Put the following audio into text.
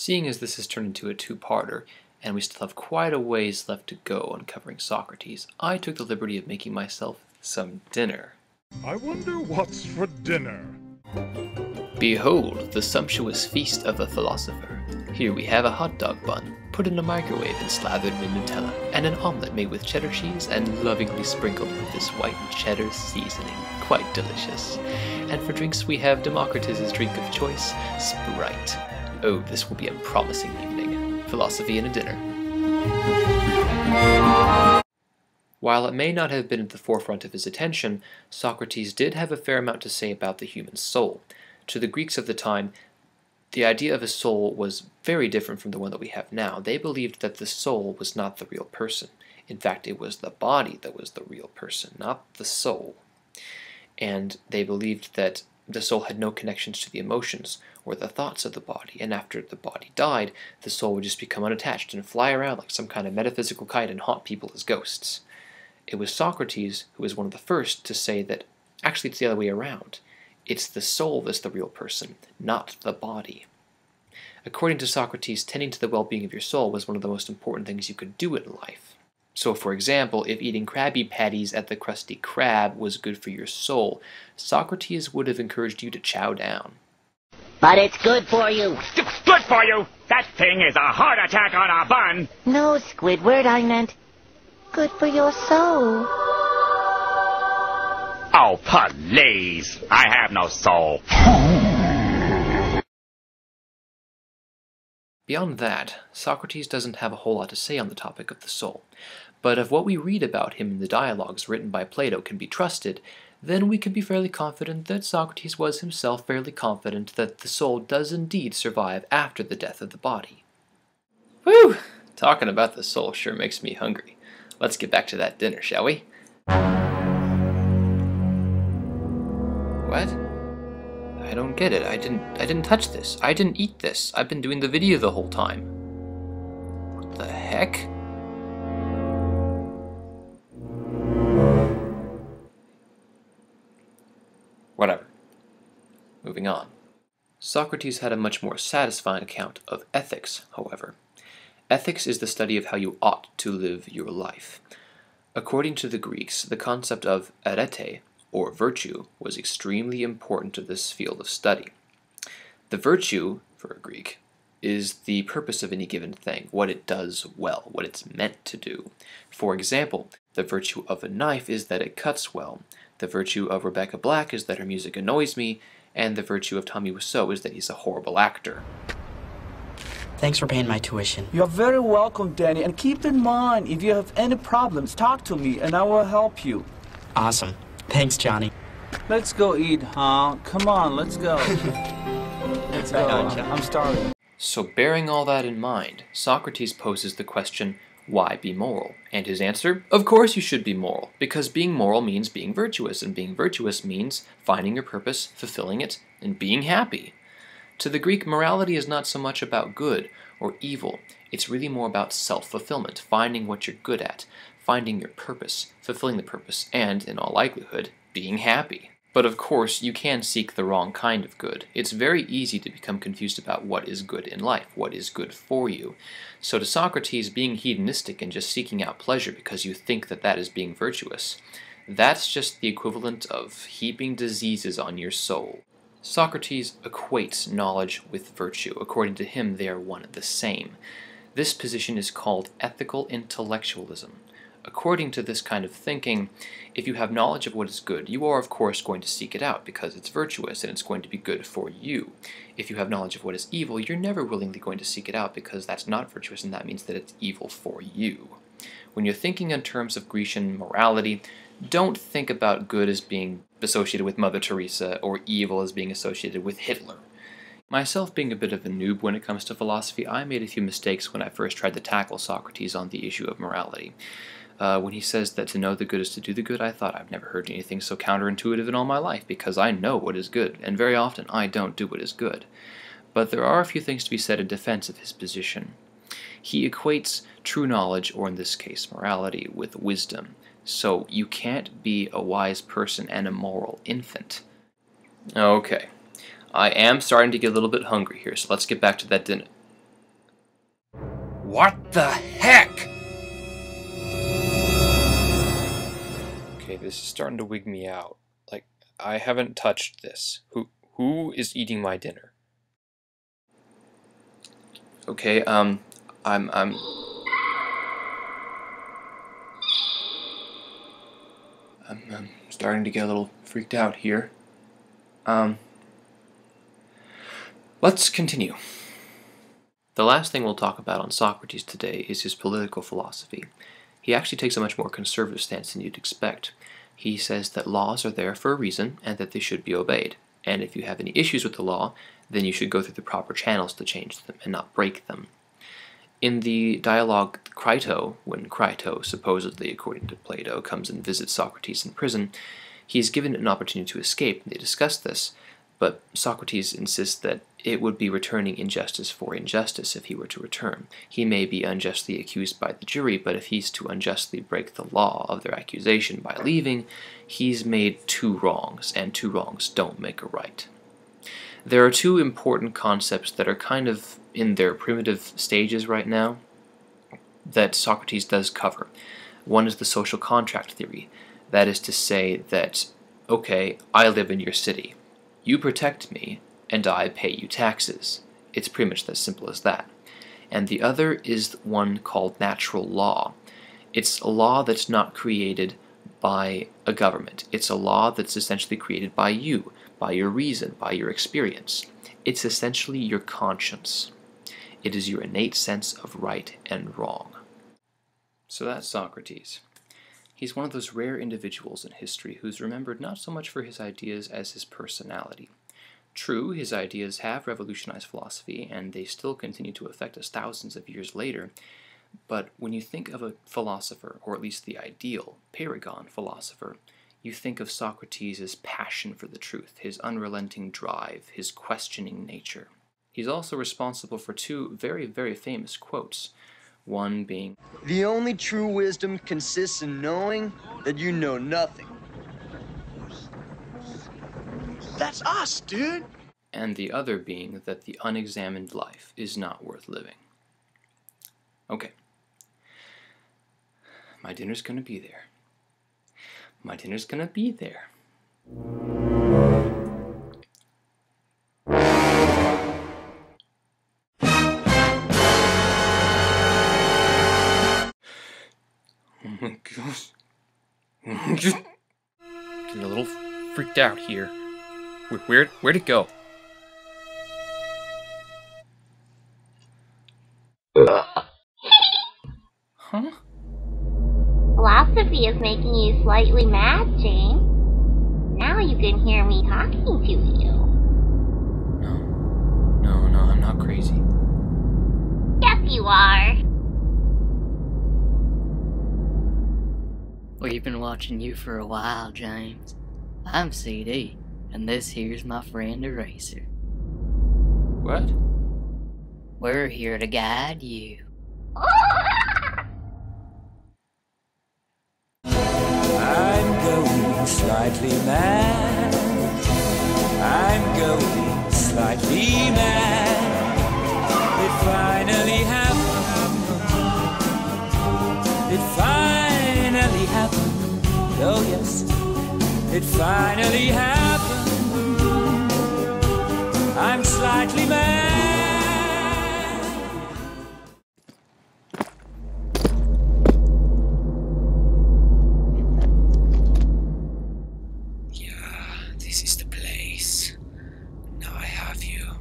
Seeing as this has turned into a two-parter, and we still have quite a ways left to go on covering Socrates, I took the liberty of making myself some dinner. I wonder what's for dinner. Behold, the sumptuous feast of the philosopher. Here we have a hot dog bun, put in a microwave and slathered in Nutella, and an omelette made with cheddar cheese and lovingly sprinkled with this white cheddar seasoning. Quite delicious. And for drinks we have Democritus's drink of choice, Sprite. Oh, this will be a promising evening. Philosophy and a dinner. While it may not have been at the forefront of his attention, Socrates did have a fair amount to say about the human soul. To the Greeks of the time, the idea of a soul was very different from the one that we have now. They believed that the soul was not the real person. In fact, it was the body that was the real person, not the soul. And they believed that the soul had no connections to the emotions or the thoughts of the body, and after the body died, the soul would just become unattached and fly around like some kind of metaphysical kite and haunt people as ghosts. It was Socrates who was one of the first to say that actually it's the other way around. It's the soul that's the real person, not the body. According to Socrates, tending to the well-being of your soul was one of the most important things you could do in life. So, for example, if eating Krabby Patties at the Krusty Krab was good for your soul, Socrates would have encouraged you to chow down. But it's good for you. Good for you! That thing is a heart attack on a bun! No, Squidward, I meant good for your soul. Oh, please! I have no soul. Beyond that, Socrates doesn't have a whole lot to say on the topic of the soul. But if what we read about him in the dialogues written by Plato can be trusted, then we can be fairly confident that Socrates was himself fairly confident that the soul does indeed survive after the death of the body. Whew! Talking about the soul sure makes me hungry. Let's get back to that dinner, shall we? What? I don't get it. I didn't touch this. I didn't eat this. I've been doing the video the whole time. What the heck? Whatever. Moving on. Socrates had a much more satisfying account of ethics, however. Ethics is the study of how you ought to live your life. According to the Greeks, the concept of arete, or virtue, was extremely important to this field of study. The virtue, for a Greek, is the purpose of any given thing, what it does well, what it's meant to do. For example, the virtue of a knife is that it cuts well. The virtue of Rebecca Black is that her music annoys me, and the virtue of Tommy Wiseau is that he's a horrible actor. Thanks for paying my tuition. You're very welcome, Danny, and keep in mind, if you have any problems, talk to me and I will help you. Awesome. Thanks, Johnny. Let's go eat, huh? Come on, let's go. Let's go. I'm starving. So bearing all that in mind, Socrates poses the question, why be moral? And his answer, of course you should be moral, because being moral means being virtuous, and being virtuous means finding your purpose, fulfilling it, and being happy. To the Greek, morality is not so much about good or evil. It's really more about self-fulfillment, finding what you're good at, finding your purpose, fulfilling the purpose, and, in all likelihood, being happy. But of course, you can seek the wrong kind of good. It's very easy to become confused about what is good in life, what is good for you. So to Socrates, being hedonistic and just seeking out pleasure because you think that that is being virtuous, that's just the equivalent of heaping diseases on your soul. Socrates equates knowledge with virtue. According to him, they are one and the same. This position is called ethical intellectualism. According to this kind of thinking, if you have knowledge of what is good, you are of course going to seek it out because it's virtuous and it's going to be good for you. If you have knowledge of what is evil, you're never willingly going to seek it out because that's not virtuous and that means that it's evil for you. When you're thinking in terms of Grecian morality, don't think about good as being associated with Mother Teresa or evil as being associated with Hitler. Myself being a bit of a noob when it comes to philosophy, I made a few mistakes when I first tried to tackle Socrates on the issue of morality. When he says that to know the good is to do the good, I thought I've never heard anything so counterintuitive in all my life, because I know what is good, and very often I don't do what is good. But there are a few things to be said in defense of his position. He equates true knowledge, or in this case morality, with wisdom. So you can't be a wise person and a moral infant. Okay, I am starting to get a little bit hungry here, so let's get back to that dinner. What the heck? Okay, this is starting to wig me out. Like, I haven't touched this. Who is eating my dinner? Okay, I'm starting to get a little freaked out here. Let's continue. The last thing we'll talk about on Socrates today is his political philosophy. He actually takes a much more conservative stance than you'd expect. He says that laws are there for a reason and that they should be obeyed. And if you have any issues with the law, then you should go through the proper channels to change them and not break them. In the dialogue Crito, when Crito, supposedly according to Plato, comes and visits Socrates in prison, he is given an opportunity to escape, and they discuss this, but Socrates insists that it would be returning injustice for injustice if he were to return. He may be unjustly accused by the jury, but if he's to unjustly break the law of their accusation by leaving, he's made two wrongs, and two wrongs don't make a right. There are two important concepts that are kind of in their primitive stages right now that Socrates does cover. One is the social contract theory. That is to say that, okay, I live in your city. You protect me, and I pay you taxes. It's pretty much as simple as that. And the other is one called natural law. It's a law that's not created by a government. It's a law that's essentially created by you, by your reason, by your experience. It's essentially your conscience. It is your innate sense of right and wrong. So that's Socrates. He's one of those rare individuals in history who's remembered not so much for his ideas as his personality. True, his ideas have revolutionized philosophy, and they still continue to affect us thousands of years later, but when you think of a philosopher, or at least the ideal, paragon philosopher, you think of Socrates' passion for the truth, his unrelenting drive, his questioning nature. He's also responsible for two very, very famous quotes, one being, "The only true wisdom consists in knowing that you know nothing." That's us, dude! and the other being that the unexamined life is not worth living. Okay. My dinner's gonna be there. My dinner's gonna be there. Oh my gosh. Getting a little freaked out here. Where'd it go? Huh? Philosophy is making you slightly mad, James. Now you can hear me talking to you. No, I'm not crazy. Yes, you are. We've been watching you for a while, James. I'm CD, and this here's my friend Eraser. What? We're here to guide you. I'm going slightly mad. I'm going slightly mad. It finally happened. It finally happened. Oh yes, it finally happened. I'm slightly mad. Yeah, this is the place. Now I have you.